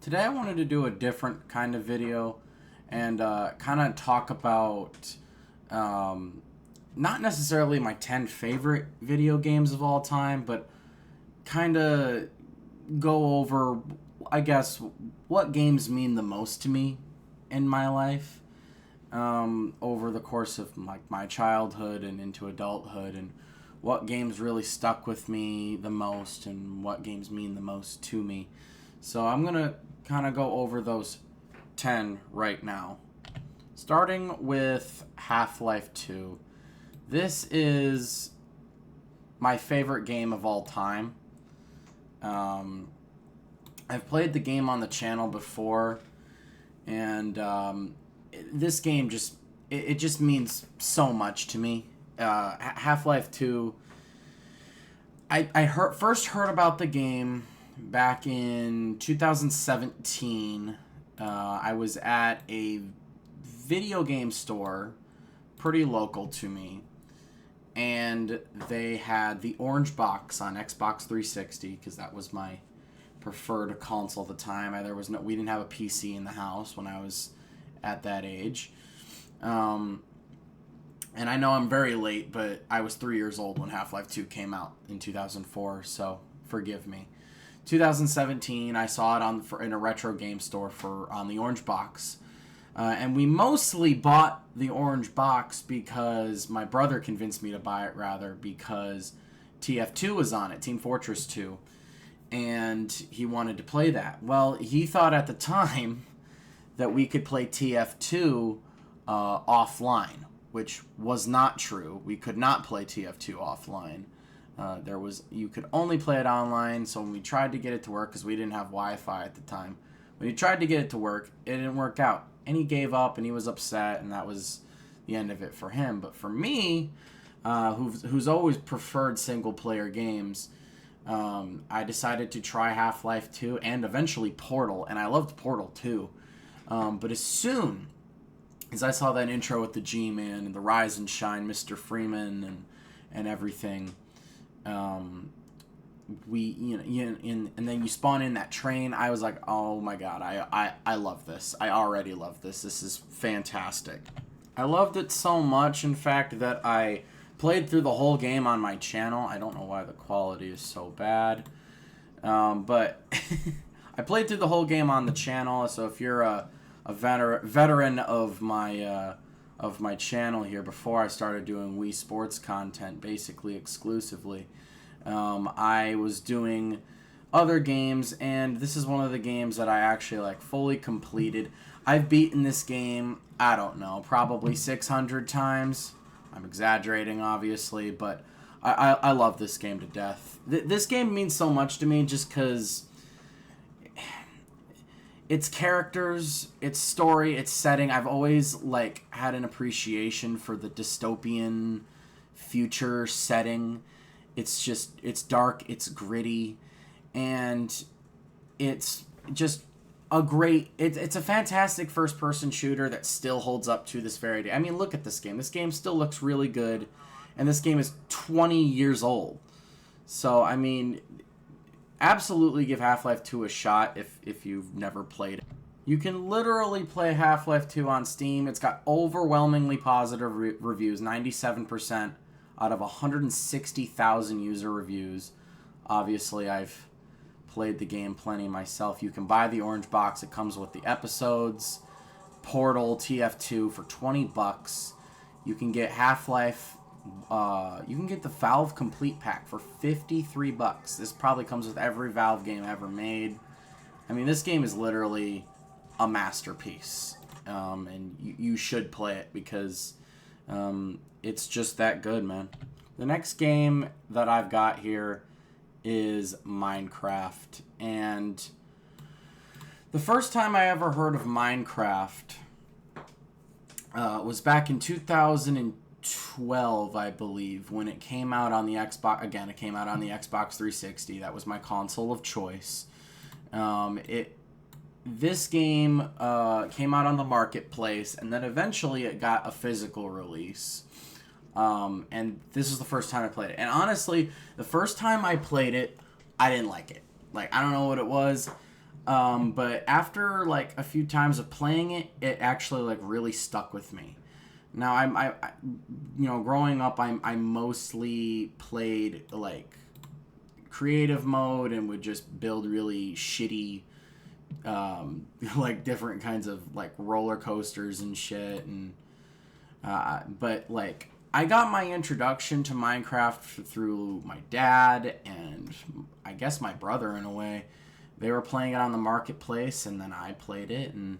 Today I wanted to do a different kind of video and kind of talk about um, not necessarily my 10 favorite video games of all time, but kind of go over, I guess, what games mean the most to me in my life over the course of my childhood and into adulthood, and what games really stuck with me the most and what games mean the most to me. So I'm going to kind of go over those 10 right now. Starting with Half-Life 2. This is my favorite game of all time. I've played the game on the channel before, and this game it just means so much to me. Half-Life 2, first heard about the game back in 2017. I was at a video game store pretty local to me, and they had the orange box on Xbox 360 because that was my preferred console at the time. We didn't have a PC in the house when I was at that age. And I know I'm very late, but I was 3 years old when Half-Life 2 came out in 2004, so forgive me. 2017, I saw it in a retro game store on the orange box. And we mostly bought the orange box because my brother convinced me to buy it, rather, because TF2 was on it, Team Fortress 2. And he wanted to play that. Well, he thought at the time that we could play TF2 offline, which was not true. We could not play TF2 offline. You could only play it online. So when we tried to get it to work, because we didn't have Wi-Fi at the time, when he tried to get it to work, it didn't work out, and he gave up, and he was upset, and that was the end of it for him. But for me, who's always preferred single player games, I decided to try Half-Life 2 and eventually Portal, and I loved Portal too. But as soon as I saw that intro with the G-Man and the Rise and Shine, Mr. Freeman, and everything, and then you spawn in that train, I was like, oh my god, I love this. I already love this. This is fantastic. I loved it so much, in fact, that I played through the whole game on my channel. I don't know why the quality is so bad, but I played through the whole game on the channel. So if you're a veteran of my channel here, before I started doing Wii Sports content, basically exclusively, I was doing other games, and this is one of the games that I actually fully completed. I've beaten this game, I don't know, probably 600 times. I'm exaggerating, obviously, but I love this game to death. This game means so much to me just because its characters, its story, its setting. I've always had an appreciation for the dystopian future setting. It's dark, it's gritty, and it's just it's a fantastic first-person shooter that still holds up to this very day. I mean, look at this game. This game still looks really good, and this game is 20 years old. So, I mean, absolutely give Half-Life 2 a shot if you've never played it. You can literally play Half-Life 2 on Steam. It's got overwhelmingly positive reviews, 97% out of 160,000 user reviews. Obviously, I've played the game plenty myself. You can buy the orange box. It comes with the episodes, Portal, TF2 for $20. You can get Half-Life. You can get the Valve Complete Pack for $53. This probably comes with every Valve game ever made. I mean, this game is literally a masterpiece, and you should play it because it's just that good, man. The next game that I've got here is Minecraft, and the first time I ever heard of Minecraft was back in 2012, I believe, when it came out on the Xbox. Again, it came out on the Xbox 360. That was my console of choice. This game came out on the marketplace, and then eventually it got a physical release. And this is the first time I played it. And honestly, the first time I played it, I didn't like it. I don't know what it was. But after like a few times of playing it, it actually like really stuck with me. Now growing up, I mostly played like creative mode and would just build really shitty, like different kinds of like roller coasters and shit. And but like I got my introduction to Minecraft through my dad and I guess my brother in a way. They were playing it on the marketplace, and then I played it, and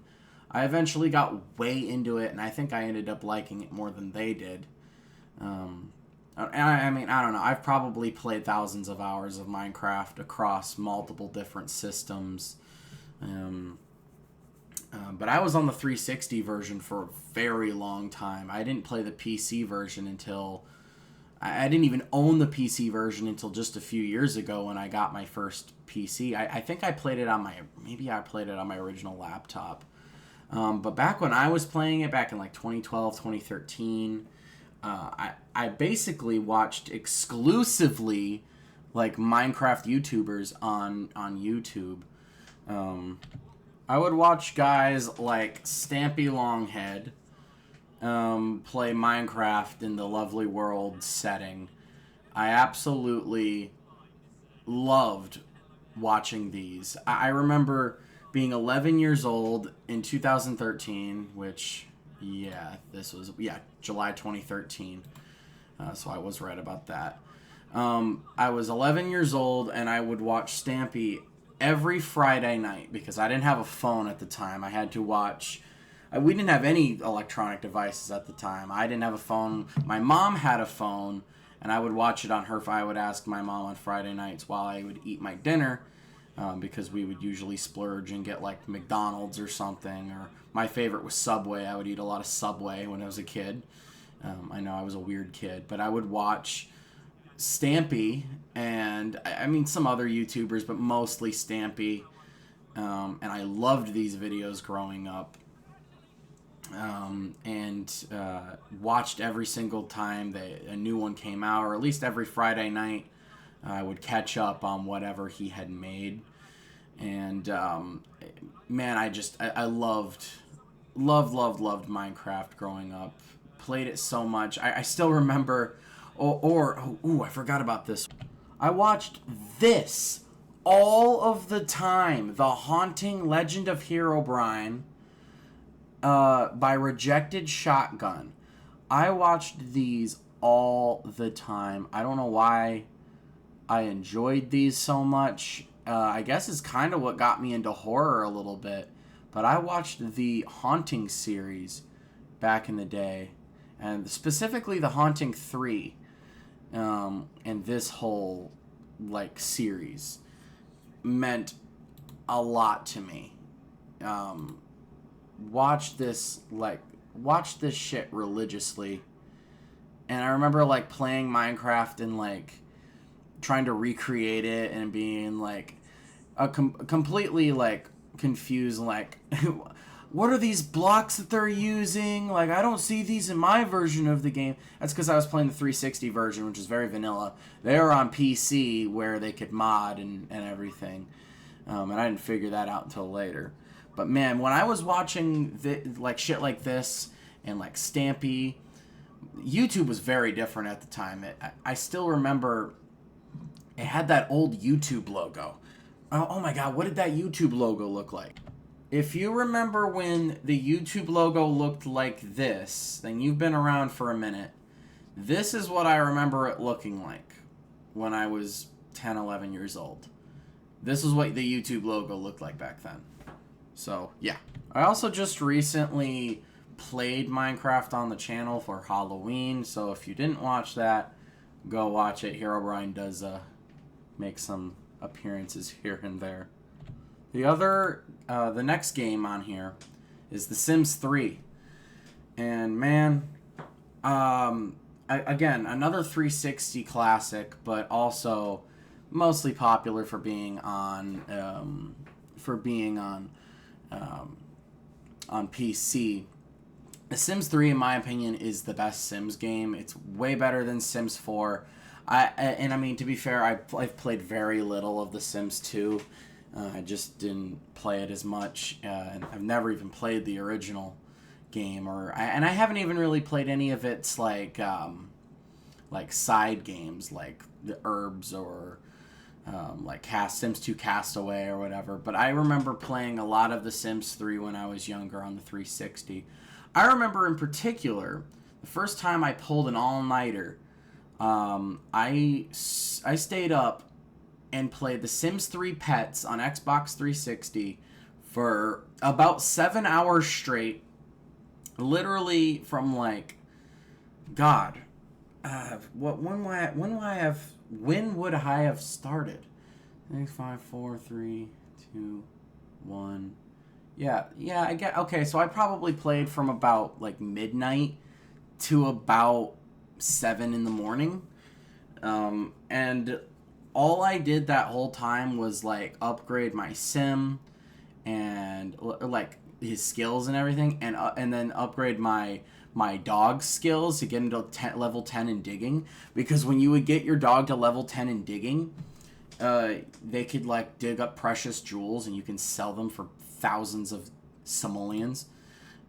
I eventually got way into it, and I think I ended up liking it more than they did. And I mean, I don't know. I've probably played thousands of hours of Minecraft across multiple different systems. But I was on the 360 version for a very long time. I didn't play the PC version until... I didn't even own the PC version until just a few years ago when I got my first PC. I think I played it on my... Maybe I played it on my original laptop. But back when I was playing it, back in like 2012, 2013... I basically watched exclusively like Minecraft YouTubers on YouTube. I would watch guys like Stampy Longhead play Minecraft in the lovely world setting. I absolutely loved watching these. I remember being 11 years old in 2013, which... Yeah, this was, July 2013. So I was right about that. I was 11 years old, and I would watch Stampy every Friday night because I didn't have a phone at the time. I had to watch... We didn't have any electronic devices at the time. I didn't have a phone. My mom had a phone, and I would watch it on her... I would ask my mom on Friday nights while I would eat my dinner, because we would usually splurge and get like McDonald's or something, or my favorite was Subway. I would eat a lot of Subway when I was a kid. I know I was a weird kid, but I would watch Stampy and I mean some other YouTubers, but mostly Stampy, and I loved these videos growing up, and watched every single time a new one came out, or at least every Friday night. I would catch up on whatever he had made. And, man, I loved Minecraft growing up. Played it so much. I still remember, I forgot about this. I watched this all of the time. The Haunting Legend of Herobrine, by Rejected Shotgun. I watched these all the time. I don't know why I enjoyed these so much. I guess it's kind of what got me into horror a little bit. But I watched the Haunting series back in the day. And specifically the Haunting 3. And this whole, like, series meant a lot to me. Watched this shit religiously. And I remember, like, playing Minecraft and, like, trying to recreate it and being like completely like confused, like what are these blocks that they're using? Like, I don't see these in my version of the game. That's because I was playing the 360 version, which is very vanilla. They were on PC where they could mod and everything, and I didn't figure that out until later. But man, when I was watching like shit like this and like Stampy, YouTube was very different at the time. I still remember it had that old YouTube logo. Oh my god, what did that YouTube logo look like? If you remember when the YouTube logo looked like this, then you've been around for a minute. This is what I remember it looking like when I was 10, 11 years old. This is what the YouTube logo looked like back then. So, yeah. I also just recently played Minecraft on the channel for Halloween, so if you didn't watch that, go watch it. Herobrine does make some appearances here and there. The next game on here is The Sims 3. And man, again, another 360 classic, but also mostly popular for being on PC. The Sims 3, in my opinion, is the best Sims game. It's way better than Sims 4. I mean, to be fair, I've played very little of The Sims 2. I just didn't play it as much, and I've never even played the original game, and I haven't even really played any of its like side games like the Herbs or like Sims 2 Castaway or whatever. But I remember playing a lot of The Sims 3 when I was younger on the 360. I remember in particular the first time I pulled an all-nighter. I stayed up and played The Sims 3 Pets on Xbox 360 for about 7 hours straight. Literally from like, God, when would I have started? 6, 5, 4, 3, 2, 1. Yeah, I get. Okay, so I probably played from about like midnight to about 7 in the morning, and all I did that whole time was like upgrade my sim and like his skills and everything, and then upgrade my dog's skills to get into level 10 in digging, because when you would get your dog to level 10 in digging, they could like dig up precious jewels and you can sell them for thousands of simoleons.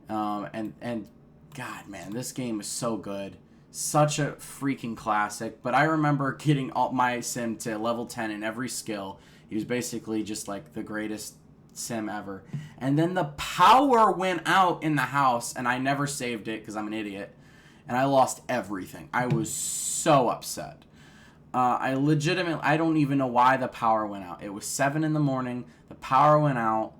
And God, man, this game is so good. Such a freaking classic. But I remember getting my sim to level 10 in every skill. He was basically just like the greatest sim ever. And then the power went out in the house, and I never saved it because I'm an idiot. And I lost everything. I was so upset. I don't even know why the power went out. It was 7 in the morning. The power went out.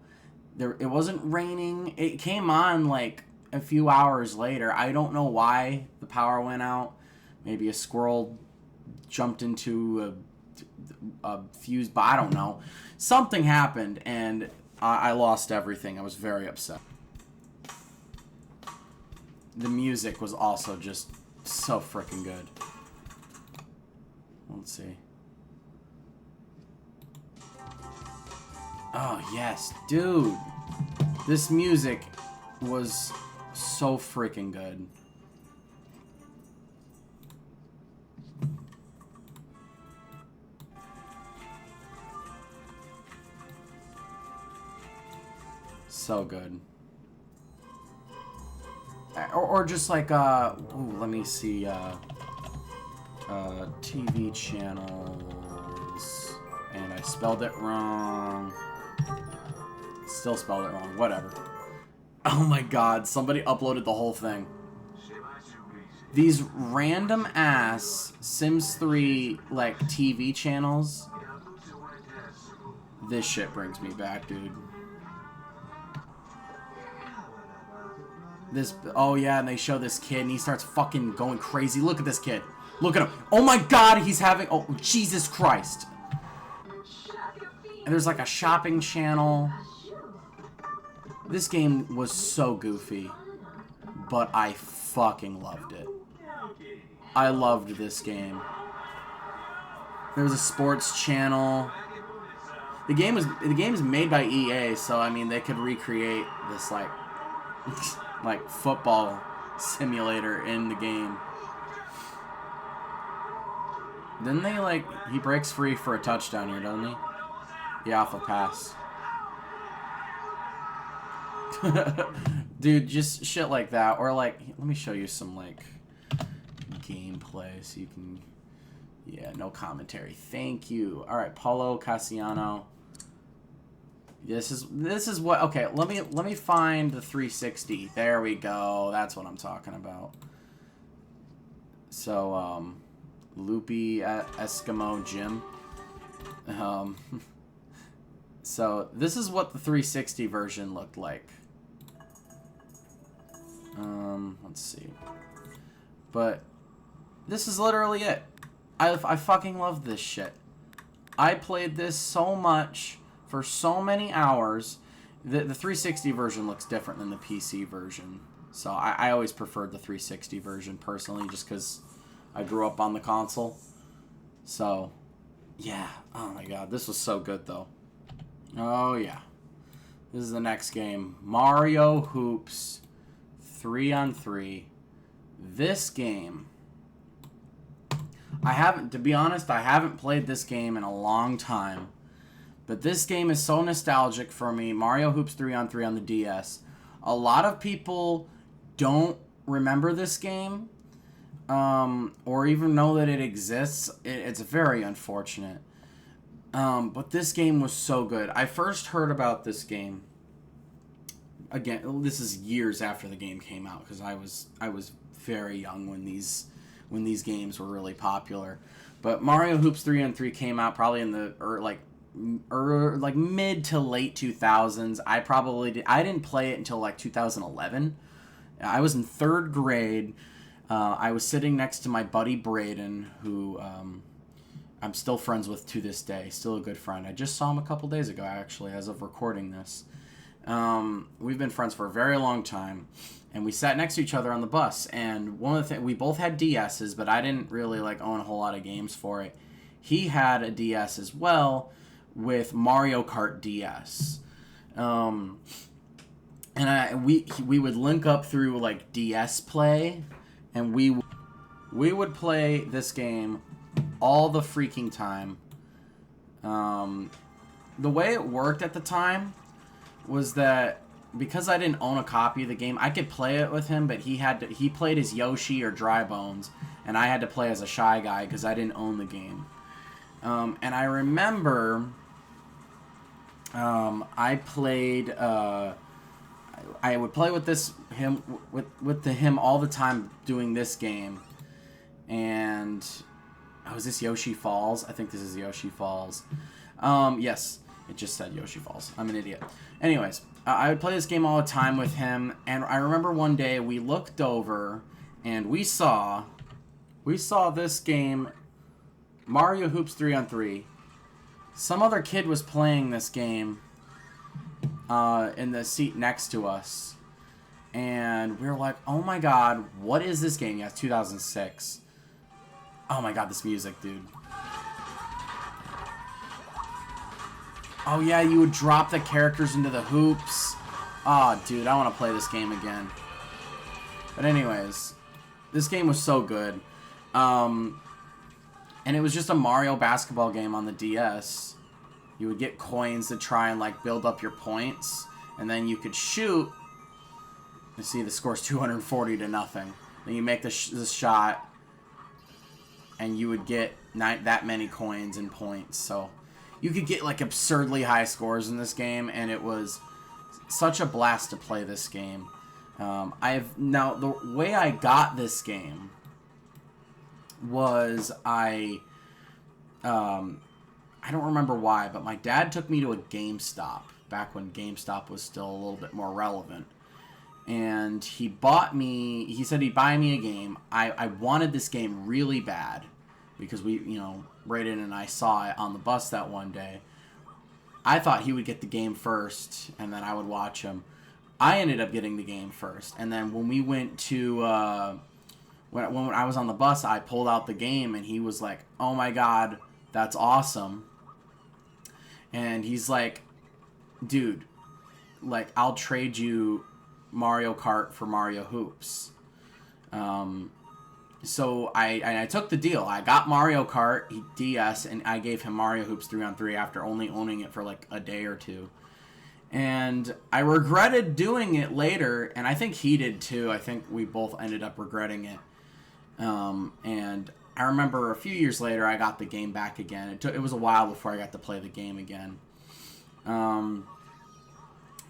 It wasn't raining. It came on like a few hours later. I don't know why the power went out. Maybe a squirrel jumped into a fuse, but I don't know. Something happened, and I lost everything. I was very upset. The music was also just so freaking good. Let's see. Oh, yes. Dude. This music was so freaking good. So good. Or just like, ooh, let me see, TV channels, and I spelled it wrong. Still spelled it wrong. Whatever. Oh my God! Somebody uploaded the whole thing. These random ass Sims 3 like TV channels. This shit brings me back, dude. Oh yeah, and they show this kid, and he starts fucking going crazy. Look at this kid. Look at him. Oh my God, he's having... Oh, Jesus Christ. And there's like a shopping channel. This game was so goofy, but I fucking loved it. I loved this game. There was a sports channel. The game is made by EA, so I mean they could recreate this like like football simulator in the game. Then they like he breaks free for a touchdown here, doesn't he? The alpha pass. Dude, just shit like that. Or like, let me show you some like gameplay so you can... Yeah, no commentary. Thank you. All right, Paulo Cassiano. This is what... Okay, let me find the 360. There we go. That's what I'm talking about. So, Loopy Eskimo Jim. So, this is what the 360 version looked like. Let's see. But this is literally it. I fucking love this shit. I played this so much for so many hours. The 360 version looks different than the PC version. So I always preferred the 360 version personally just because I grew up on the console. So, yeah. Oh my God. This was so good though. Oh yeah. This is the next game. Mario Hoops 3-on-3. This game, to be honest, I haven't played this game in a long time, But this game is so nostalgic for me. Mario Hoops 3 on 3 on the DS. A lot of people don't remember this game, or even know that it exists. It's very unfortunate. But this game was so good. I first heard about this game. Again, this is years after the game came out because I was very young when these games were really popular. But Mario Hoops 3 on 3 came out probably in the like mid to late 2000s. I didn't play it until like 2011. I was in 3rd grade. I was sitting next to my buddy Braden, who I'm still friends with to this day. Still a good friend. I just saw him a couple days ago, actually, as of recording this. We've been friends for a very long time, and we sat next to each other on the bus. And one of the things, we both had DSs, but I didn't really like own a whole lot of games for it. He had a DS as well with Mario Kart DS. And we would link up through like DS Play, and we would play this game all the freaking time. The way it worked at the time was that because I didn't own a copy of the game, I could play it with him, but he played as Yoshi or Dry Bones, and I had to play as a Shy Guy because I didn't own the game. And I remember I played. I would play with him all the time doing this game, and is this Yoshi Falls? I think this is Yoshi Falls. Yes, it just said Yoshi Falls. I'm an idiot. Anyways, I would play this game all the time with him, and I remember one day we looked over and we saw this game, Mario Hoops 3 on 3. Some other kid was playing this game in the seat next to us, and we were like, oh my god, what is this game? Yeah, it's 2006. Oh my god, this music, dude. Oh yeah, you would drop the characters into the hoops. Oh, dude, I want to play this game again. But anyways, this game was so good. And it was just a Mario basketball game on the DS. You would get coins to try and like build up your points, and then you could shoot. You see, the score's 240 to nothing. Then you make the shot, and you would get that many coins and points. So you could get like absurdly high scores in this game, and it was such a blast to play this game. Now the way I got this game was I don't remember why, but my dad took me to a GameStop back when GameStop was still a little bit more relevant. And he said he'd buy me a game. I wanted this game really bad because Braden and I saw it on the bus that one day. I thought he would get the game first, and then I would watch him. I ended up getting the game first, and then when we went to when I was on the bus, I pulled out the game, and he was like, "Oh my god, that's awesome!" And he's like, "Dude, like I'll trade you Mario Kart for Mario Hoops." So I took the deal. I got Mario Kart DS, and I gave him Mario Hoops 3 on 3 after only owning it for like a day or two. And I regretted doing it later, and I think he did too. I think we both ended up regretting it. And I remember a few years later, I got the game back again. It was a while before I got to play the game again.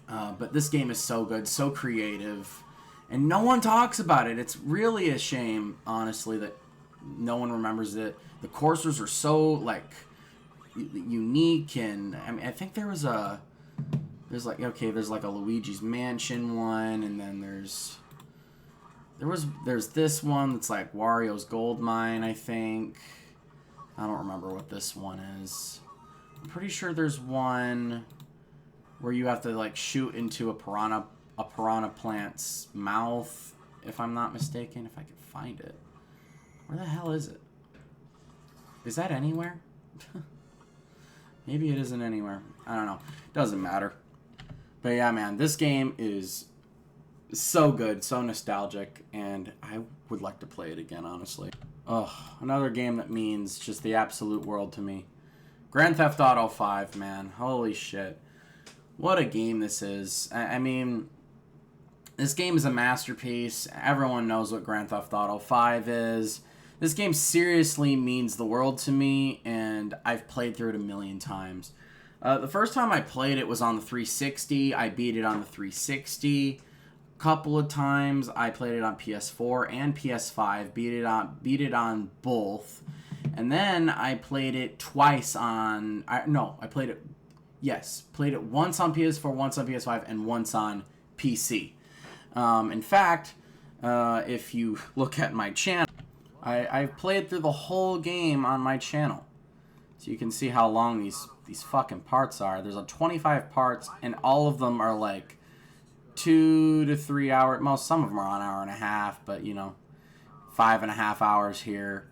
But this game is so good, so creative, and no one talks about it. It's really a shame, honestly, that no one remembers it. The courses are so like unique, and I mean, I think there's like a Luigi's Mansion one, and then there's this one that's like Wario's Gold Mine, I think. I don't remember what this one is. I'm pretty sure there's one where you have to like shoot into a piranha plant's mouth, if I'm not mistaken, if I can find it. Where the hell is it? Is that anywhere? Maybe it isn't anywhere. I don't know. Doesn't matter. But yeah, man, this game is so good, so nostalgic, and I would like to play it again, honestly. Ugh, another game that means just the absolute world to me. Grand Theft Auto 5, man. Holy shit. What a game this is. I mean, this game is a masterpiece. Everyone knows what Grand Theft Auto 5 is. This game seriously means the world to me, and I've played through it a million times. The first time I played it was on the 360. I beat it on the 360 a couple of times. I played it on PS4 and PS5. Beat it on both. And then I played it twice on... played it once on PS4, once on PS5, and once on PC. In fact, if you look at my channel, I've played through the whole game on my channel. So you can see how long these fucking parts are. There's 25 parts, and all of them are like 2 to 3 hours. Some of them are on an hour and a half, but 5.5 hours here.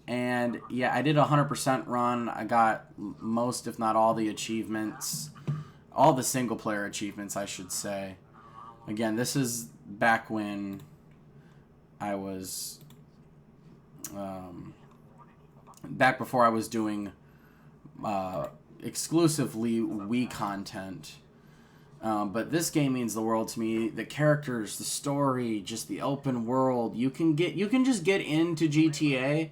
And yeah, I did a 100% run. I got most, if not all, the achievements. All the single player achievements, I should say. Again, this is back when I was... back before I was doing exclusively Wii content. But this game means the world to me. The characters, the story, just the open world. You can just get into GTA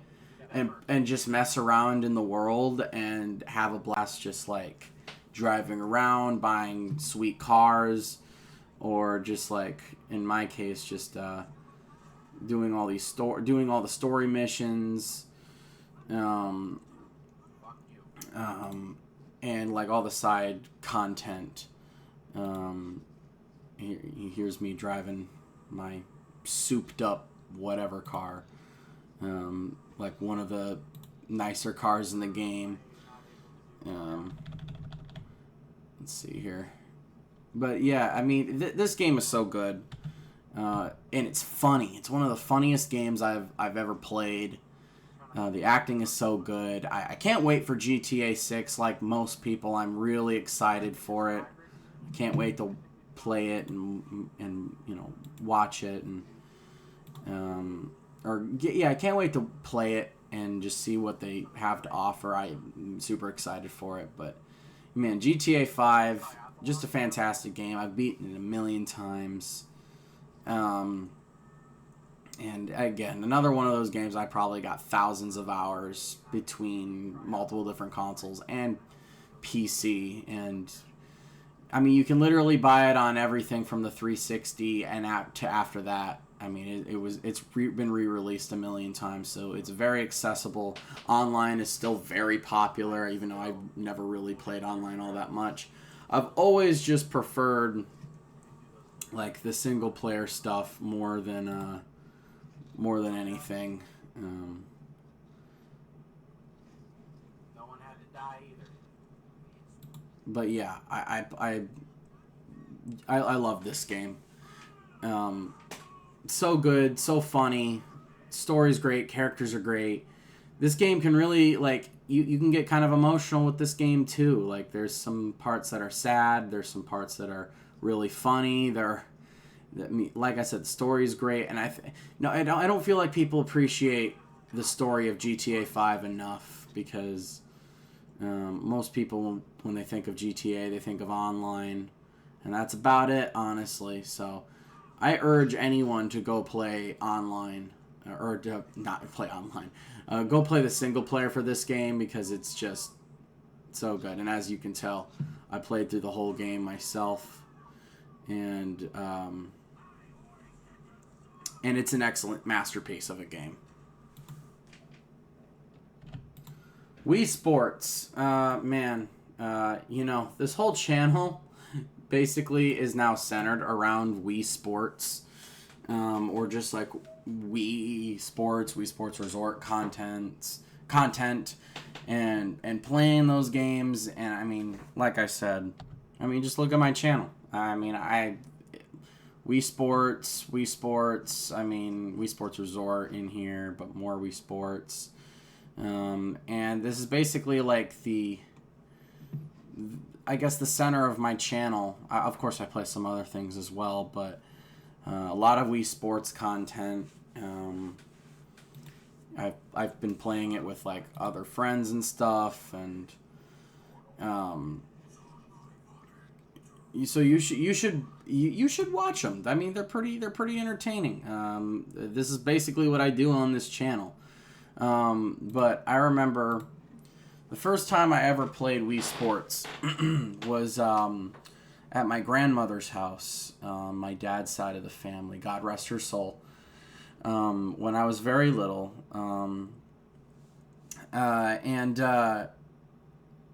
and just mess around in the world and have a blast, just like driving around, buying sweet cars, or just like in my case, just doing all the story missions, and like all the side content. Here's me driving my souped up whatever car, like one of the nicer cars in the game. Let's see here. But yeah, I mean, this game is so good, and it's funny. It's one of the funniest games I've ever played. The acting is so good. I can't wait for GTA 6. Like most people, I'm really excited for it. I can't wait to play it and watch it I can't wait to play it and just see what they have to offer. I'm super excited for it. But man, GTA 5, just a fantastic game. I've beaten it a million times. And again, another one of those games I probably got thousands of hours between multiple different consoles and PC. And I mean, you can literally buy it on everything from the 360 and to after that. I mean, it's been re-released a million times, so it's very accessible. Online is still very popular, even though I've never really played online all that much. I've always just preferred like the single player stuff more than anything. No one had to die either. But yeah, I love this game. So good, so funny. Story's great, characters are great. This game can really, like, you can get kind of emotional with this game too. Like, there's some parts that are sad, there's some parts that are really funny. Like I said, the story's great, and I don't feel like people appreciate the story of GTA 5 enough, because most people, when they think of GTA, they think of online, and that's about it, honestly. So I urge anyone to go play online, or to not play online. Go play the single player for this game, because it's just so good. And as you can tell, I played through the whole game myself, and it's an excellent masterpiece of a game. Wii Sports, man, this whole channel basically is now centered around Wii Sports, or just like Wii Sports Resort content, and playing those games. And I mean, like I said, just look at my channel. Wii Sports, Wii Sports Resort in here, but more Wii Sports. And this is basically like I guess the center of my channel. Of course, I play some other things as well, but a lot of Wii Sports content. I've been playing it with like other friends and stuff, and um, so you should watch them. I mean, they're pretty entertaining. This is basically what I do on this channel. But I remember the first time I ever played Wii Sports was at my grandmother's house, my dad's side of the family. God rest her soul. When I was very little, and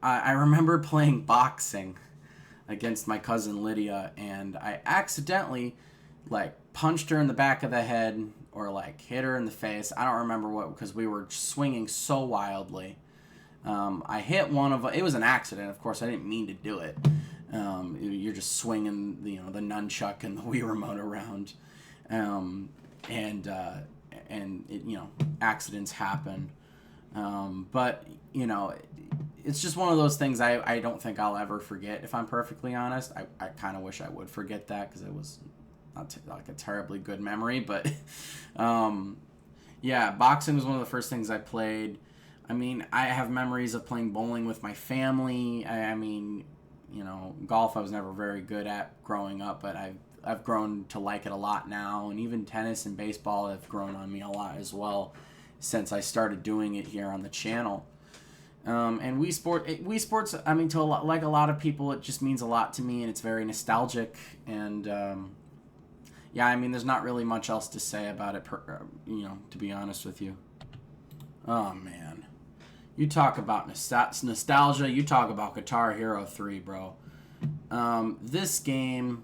I remember playing boxing against my cousin Lydia, and I accidentally like punched her in the back of the head or like hit her in the face. I don't remember what, because we were swinging so wildly. I hit one of it was an accident, of course. I didn't mean to do it. You're just swinging the nunchuck and the Wii remote around, and it, accidents happen. But it's just one of those things I don't think I'll ever forget. If I'm perfectly honest, I kind of wish I would forget that, because it was not like a terribly good memory. But yeah, boxing was one of the first things I played. I mean, I have memories of playing bowling with my family. I mean, golf I was never very good at growing up, but I've grown to like it a lot now, and even tennis and baseball have grown on me a lot as well since I started doing it here on the channel. And Wii Sports, I mean, like a lot of people, it just means a lot to me, and it's very nostalgic. And yeah, I mean, there's not really much else to say about it, to be honest with you. Oh man, you talk about nostalgia. You talk about Guitar Hero 3, bro. This game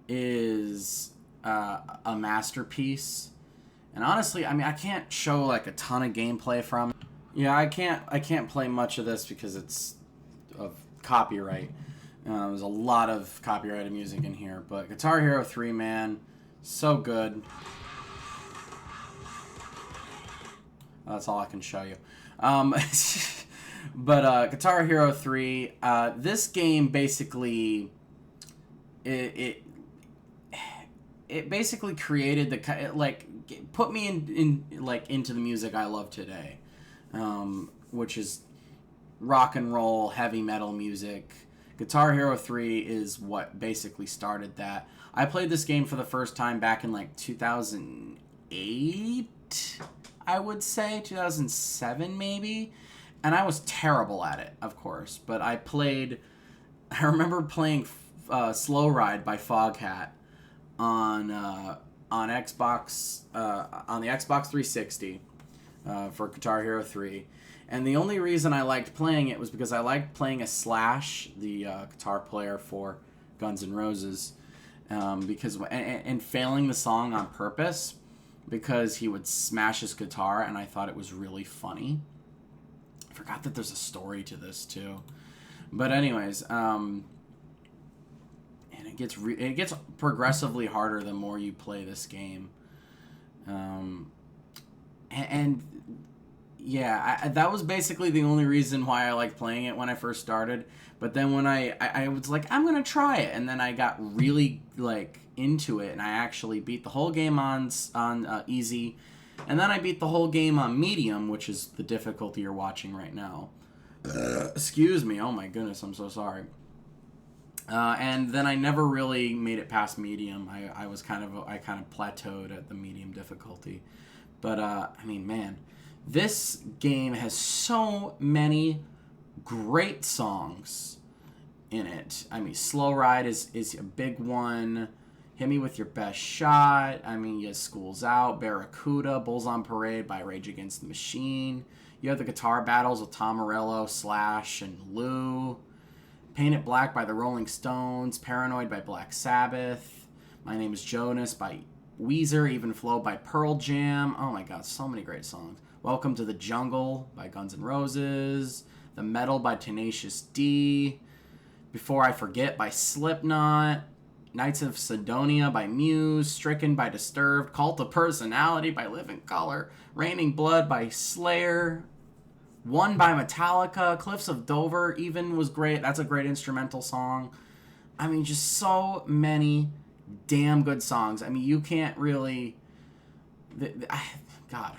is a masterpiece. And honestly, I mean, I can't show like a ton of gameplay from it. Yeah, I can't play much of this because it's of copyright. There's a lot of copyrighted music in here, but Guitar Hero 3, man, so good. That's all I can show you. But Guitar Hero 3, this game basically it basically created put me into the music I love today, which is rock and roll, heavy metal music. Guitar Hero 3 is what basically started that. I played this game for the first time back in like 2008, I would say 2007 maybe, and I was terrible at it, of course. But I remember playing Slow Ride by Foghat on Xbox, on the Xbox 360 for Guitar Hero 3. And the only reason I liked playing it was because I liked playing as Slash, the guitar player for Guns N' Roses, and failing the song on purpose because he would smash his guitar, and I thought it was really funny. I forgot that there's a story to this too. But anyways, and it gets progressively harder the more you play this game. And yeah, that was basically the only reason why I liked playing it when I first started. But then when I was like, I'm gonna try it, and then I got really like into it, and I actually beat the whole game on easy, and then I beat the whole game on medium, which is the difficulty you're watching right now. Excuse me. Oh my goodness, I'm so sorry. And then I never really made it past medium. I kind of plateaued at the medium difficulty. But I mean, man, this game has so many great songs in it. I mean, Slow Ride is a big one. Hit Me With Your Best Shot. I mean, you have School's Out, Barracuda, Bulls on Parade by Rage Against the Machine. You have the guitar battles with Tom Morello, Slash, and Lou. Paint It Black by the Rolling Stones. Paranoid by Black Sabbath. My Name is Jonas by Weezer. Even Flow by Pearl Jam. Oh my god, so many great songs. Welcome to the Jungle by Guns N' Roses. The Metal by Tenacious D. Before I Forget by Slipknot. Knights of Sidonia by Muse. Stricken by Disturbed. Cult of Personality by Living Colour. Raining Blood by Slayer. One by Metallica. Cliffs of Dover even was great. That's a great instrumental song. I mean, just so many damn good songs. I mean, you can't really... God.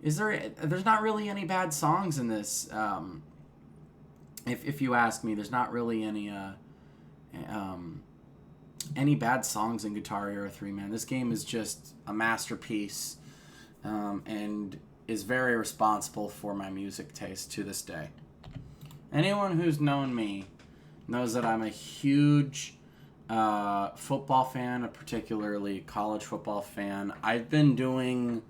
There's not really any bad songs in this. If you ask me, there's not really any bad songs in Guitar Hero 3, man. This game is just a masterpiece, and is very responsible for my music taste to this day. Anyone who's known me knows that I'm a huge football fan, particularly college football fan. I've been doing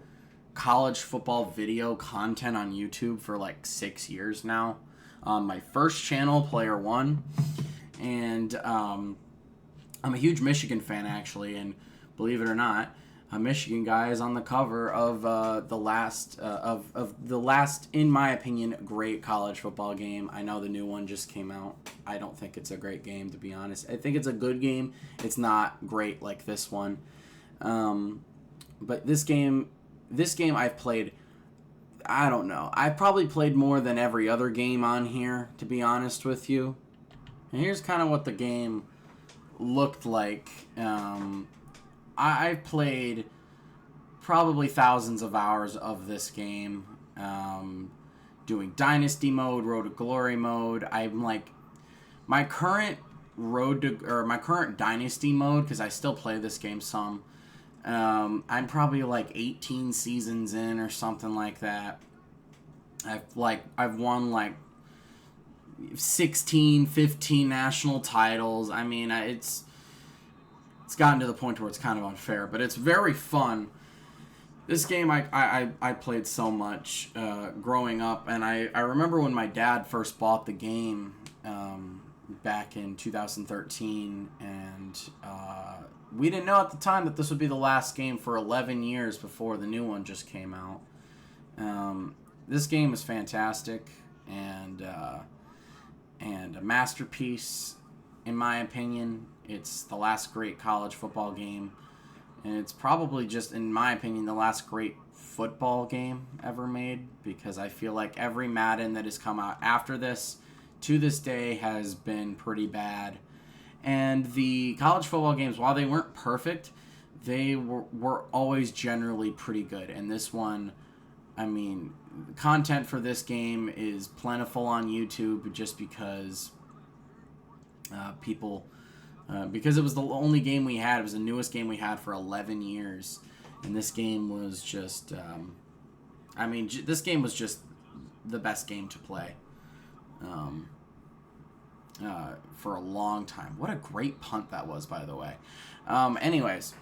college football video content on YouTube for like 6 years now. My first channel, Player One, and I'm a huge Michigan fan, actually, and believe it or not, a Michigan guy is on the cover of the last, in my opinion, great college football game. I know the new one just came out. I don't think it's a great game, to be honest. I think it's a good game. It's not great like this one. But this game I've played, I don't know. I've probably played more than every other game on here, to be honest with you. And here's kind of what the game looked like. I've played probably thousands of hours of this game, doing Dynasty mode, Road to Glory mode. I'm like, my current Dynasty mode, because I still play this game some. I'm probably like 18 seasons in or something like that. I've won like 16, 15 national titles. I mean, it's gotten to the point where it's kind of unfair, but it's very fun. This game I played so much growing up, and I remember when my dad first bought the game back in 2013, and we didn't know at the time that this would be the last game for 11 years before the new one just came out. This game is fantastic and a masterpiece, in my opinion. It's the last great college football game, and it's probably just, in my opinion, the last great football game ever made, because I feel like every Madden that has come out after this to this day has been pretty bad. And the college football games, while they weren't perfect, they were always generally pretty good. And this one, I mean, content for this game is plentiful on YouTube just because because it was the only game we had. It was the newest game we had for 11 years. And this game was just, this game was just the best game to play for a long time. What a great punt that was, by the way. Anyways,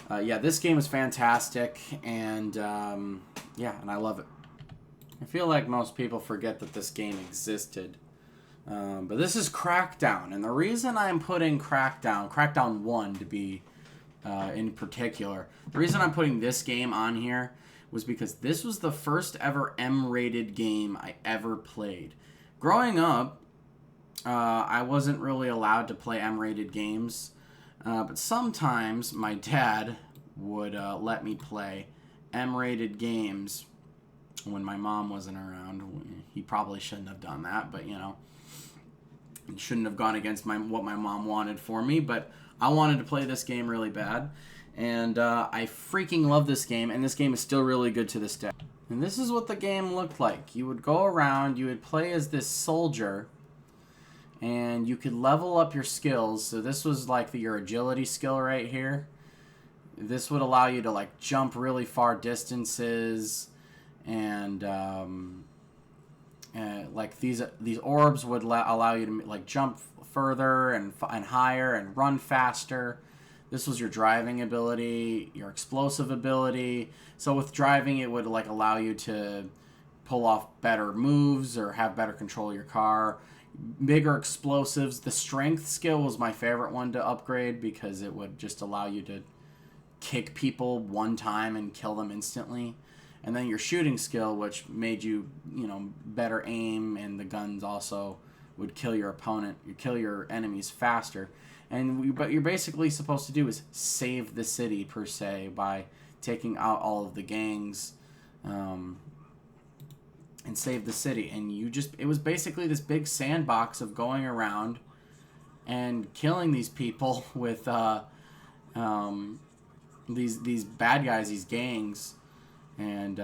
this game is fantastic, and and I love it. I feel like most people forget that this game existed. But this is Crackdown, and the reason I'm putting Crackdown 1 to be in particular, the reason I'm putting this game on here was because this was the first ever M-rated game I ever played. Growing up, I wasn't really allowed to play M-rated games, but sometimes my dad would let me play M-rated games when my mom wasn't around. He probably shouldn't have done that, but shouldn't have gone against what my mom wanted for me, but I wanted to play this game really bad, and I freaking love this game, and this game is still really good to this day. And this is what the game looked like. You would go around, you would play as this soldier, and you could level up your skills. So this was like your agility skill right here. This would allow you to like jump really far distances, and like these orbs would allow you to like jump further and higher and run faster. This was your driving ability, your explosive ability. So with driving, it would like allow you to pull off better moves or have better control of your car. Bigger explosives. The strength skill was my favorite one to upgrade because it would just allow you to kick people one time and kill them instantly. And then your shooting skill, which made you, better aim, and the guns also would kill your opponent, you kill your enemies faster. And what you're basically supposed to do is save the city, per se, by taking out all of the gangs, and save the city. And it was basically this big sandbox of going around and killing these people with these bad guys, these gangs. And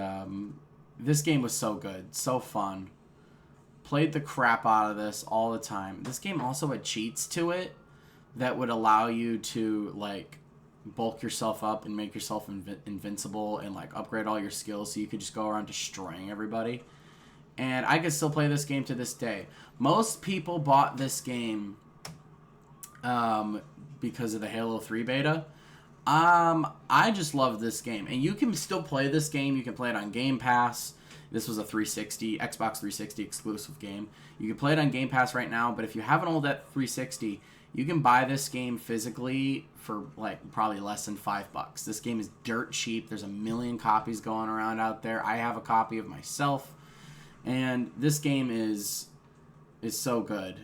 this game was so good, so fun. Played the crap out of this all the time. This game also had cheats to it that would allow you to like bulk yourself up and make yourself invincible and like upgrade all your skills so you could just go around destroying everybody. And I could still play this game to this day. Most people bought this game because of the Halo 3 beta. I just love this game. And you can still play this game. You can play it on Game Pass. This was a Xbox 360 exclusive game. You can play it on Game Pass right now, but if you have an old 360, you can buy this game physically for like probably less than $5. This game is dirt cheap. There's a million copies going around out there. I have a copy of myself, and this game is so good.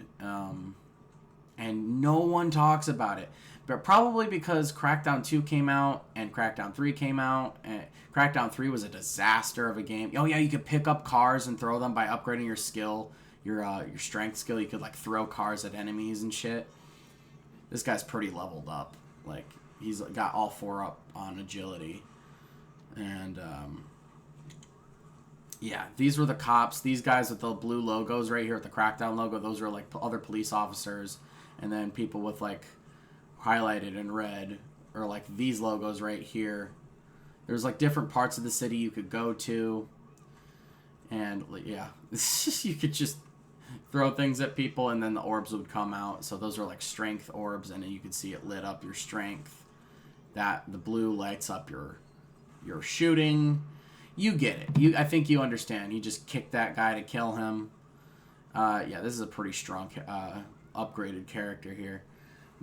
And no one talks about it. But probably because Crackdown 2 came out and Crackdown 3 came out. And Crackdown 3 was a disaster of a game. Oh yeah, you could pick up cars and throw them by upgrading your skill, your strength skill. You could like throw cars at enemies and shit. This guy's pretty leveled up. Like he's got all 4 up on agility. And yeah, these were the cops. These guys with the blue logos right here with the Crackdown logo, those were like other police officers. And then people with like highlighted in red, or like these logos right here. There's like different parts of the city you could go to. And yeah, you could just throw things at people and then the orbs would come out. So those are like strength orbs, and then you could see it lit up your strength. That the blue lights up your shooting. You get it. I think you understand. You just kick that guy to kill him. Yeah, this is a pretty strong upgraded character here.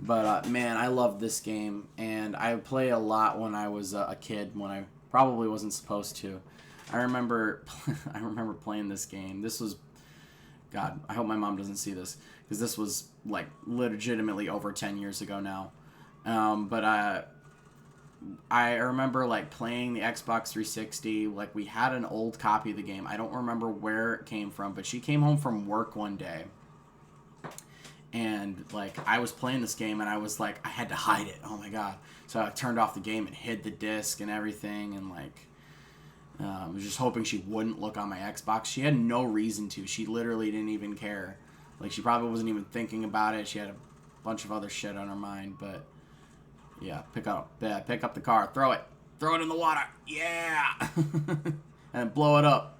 But man, I love this game, and I play a lot when I was a kid, when I probably wasn't supposed to. I remember playing this game. This was, God, I hope my mom doesn't see this, because this was like legitimately over 10 years ago now. But I remember like playing the Xbox 360. Like we had an old copy of the game. I don't remember where it came from, but she came home from work one day. And like I was playing this game, and I was like, I had to hide it. Oh my God! So I turned off the game and hid the disc and everything, and like I was just hoping she wouldn't look on my Xbox. She had no reason to. She literally didn't even care. Like she probably wasn't even thinking about it. She had a bunch of other shit on her mind. But yeah, pick up the car, throw it in the water, yeah, and blow it up.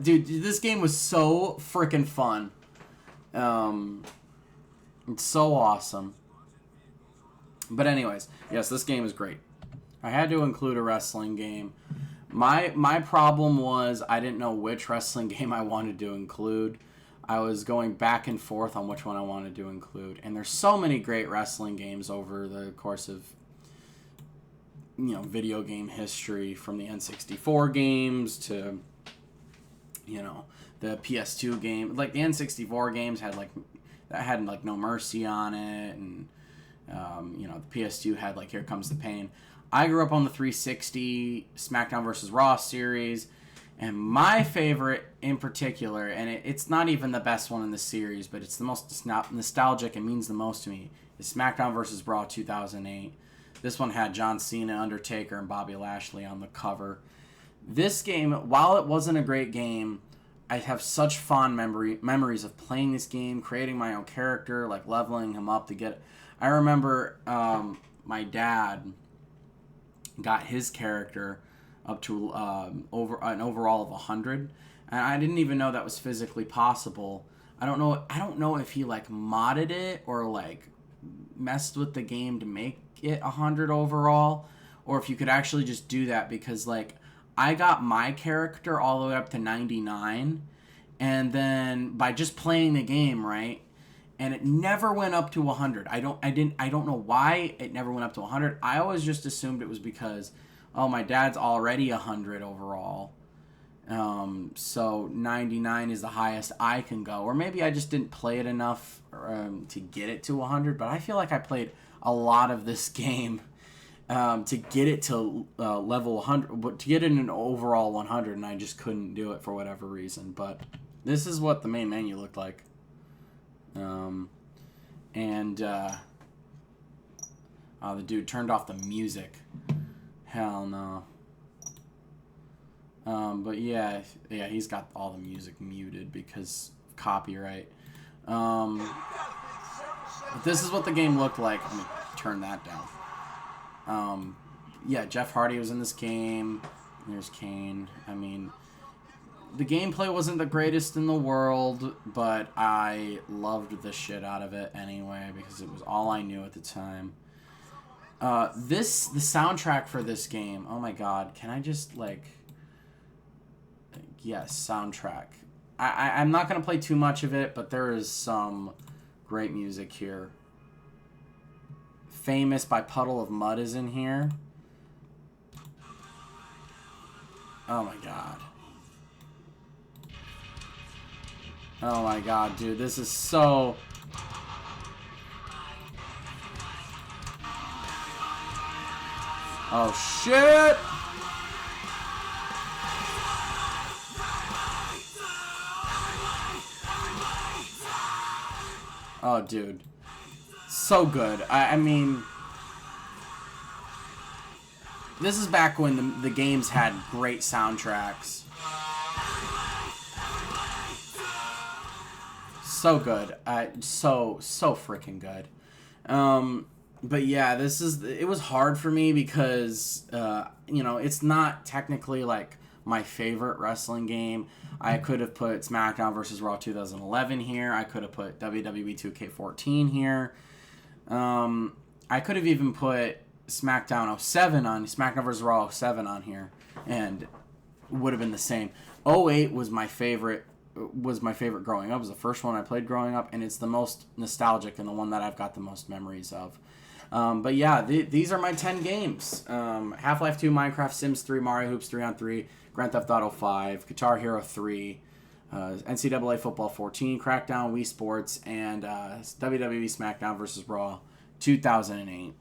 Dude, this game was so freaking fun. It's so awesome. But anyways, yes, this game is great. I had to include a wrestling game. My problem was I didn't know which wrestling game I wanted to include. I was going back and forth on which one I wanted to include. And there's so many great wrestling games over the course of, video game history, from the N64 games to, the PS2 game. Like the N64 games had No Mercy on it, and the PS2 had like Here Comes the Pain. I grew up on the 360 SmackDown vs. Raw series, and my favorite in particular, and it's not even the best one in the series, but it's the most nostalgic and means the most to me, is SmackDown vs. Raw 2008. This one had John Cena, Undertaker, and Bobby Lashley on the cover. This game, while it wasn't a great game, I have such fond memories of playing this game, creating my own character, like leveling him up to get it. I remember my dad got his character up to over an overall of 100, and I didn't even know that was physically possible. I don't know if he like modded it or like messed with the game to make it 100 overall, or if you could actually just do that, because like I got my character all the way up to 99, and then by just playing the game, right, and it never went up to 100. I don't know why it never went up to 100. I always just assumed it was because, oh, my dad's already 100 overall. So 99 is the highest I can go. Or maybe I just didn't play it enough to get it to 100, but I feel like I played a lot of this game to get it to level 100, but to get it an overall 100, and I just couldn't do it for whatever reason. But this is what the main menu looked like. The dude turned off the music. Hell no. But yeah, he's got all the music muted because of copyright. But this is what the game looked like. Let me turn that down. Yeah, Jeff Hardy was in this game. There's Kane. I mean, the gameplay wasn't the greatest in the world, but I loved the shit out of it anyway because it was all I knew at the time. The soundtrack for this game. Oh my god, can I just like? Yes, soundtrack. I'm not gonna play too much of it, but there is some great music here. Famous by Puddle of Mudd is in here. Oh my god. Oh my god, dude, this is so... Oh shit! Oh dude. So good. I mean... This is back when the games had great soundtracks. So good. So freaking good. But yeah, it was hard for me because, you know, it's not technically like my favorite wrestling game. I could have put SmackDown vs. Raw 2011 here. I could have put WWE 2K14 here. I could have even put SmackDown 07 on, SmackDown vs. Raw 07 on here, and it would have been the same. 08 was my favorite growing up. It was the first one I played growing up, and it's the most nostalgic and the one that I've got the most memories of. But yeah, these are my 10 games. Half-Life 2, Minecraft, Sims 3, Mario Hoops 3-on-3, Grand Theft Auto 5, Guitar Hero 3, NCAA Football 14, Crackdown, Wii Sports, and WWE SmackDown vs. Raw 2008.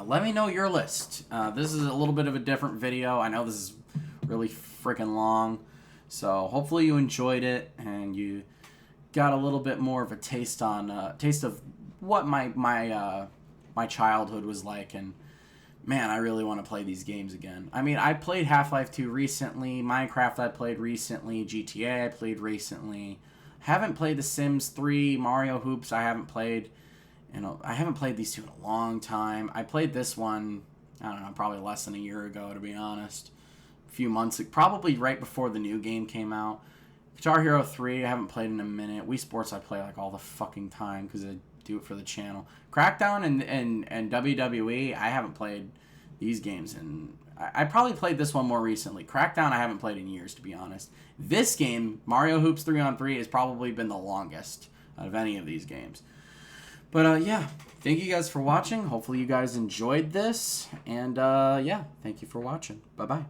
Let me know your list. This is a little bit of a different video. I know this is really freaking long. So hopefully you enjoyed it and you got a little bit more of a taste of what my childhood was like. And man, I really want to play these games again. I mean, I played Half-Life 2 recently, Minecraft I played recently, GTA I played recently. Haven't played The Sims 3, Mario Hoops I haven't played. You know, I haven't played these two in a long time. I played this one, I don't know, probably less than a year ago, to be honest. A few months, probably right before the new game came out. Guitar Hero 3, I haven't played in a minute. Wii Sports, I play like all the fucking time because I do it for the channel. Crackdown and WWE, I haven't played these games in... I probably played this one more recently. Crackdown, I haven't played in years, to be honest. This game, Mario Hoops 3-on-3, has probably been the longest out of any of these games. But, yeah, thank you guys for watching. Hopefully you guys enjoyed this. And, yeah, thank you for watching. Bye-bye.